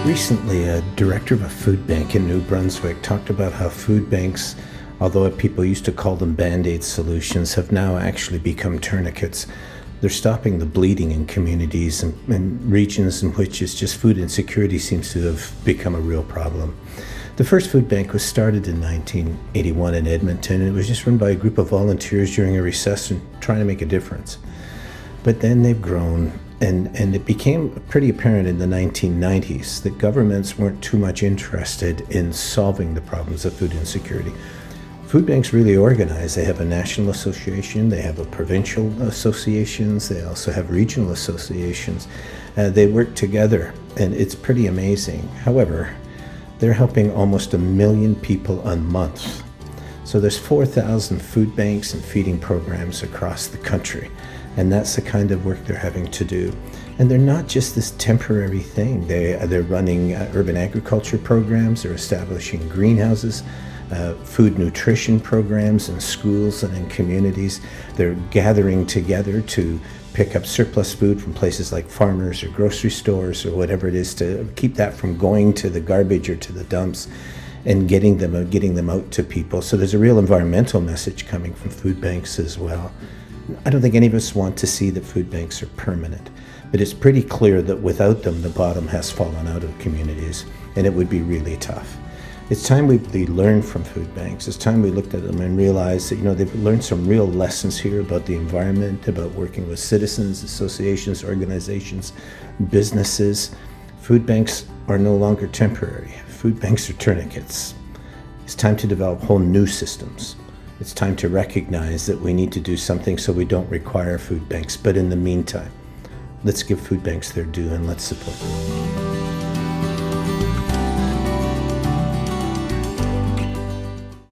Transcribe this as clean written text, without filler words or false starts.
Recently, a director of a food bank in New Brunswick talked about how food banks, although people used to call them Band-Aid solutions, have now actually become tourniquets. They're stopping the bleeding in communities and regions in which it's just food insecurity seems to have become a real problem. The first food bank was started in 1981 in Edmonton, and it was just run by a group of volunteers during a recess and trying to make a difference. But then they've grown, and it became pretty apparent in the 1990s that governments weren't too much interested in solving the problems of food insecurity. Food banks really organize. They have a national association, they have a provincial associations, they also have regional associations. They work together, and it's pretty amazing. However, they're helping almost 1 million people a month. So there's 4,000 food banks and feeding programs across the country. And that's the kind of work they're having to do. And they're not just this temporary thing. They're running urban agriculture programs, they're establishing greenhouses, food nutrition programs in schools and in communities. They're gathering together to pick up surplus food from places like farmers or grocery stores or whatever it is to keep that from going to the garbage or to the dumps and getting them out to people. So there's a real environmental message coming from food banks as well. I don't think any of us want to see that food banks are permanent, but it's pretty clear that without them, the bottom has fallen out of communities, and it would be really tough. It's time we learned from food banks. It's time we looked at them and realized that, they've learned some real lessons here about the environment, about working with citizens, associations, organizations, businesses. Food banks are no longer temporary. Food banks are tourniquets. It's time to develop whole new systems. It's time to recognize that we need to do something so we don't require food banks. But in the meantime, let's give food banks their due and let's support them.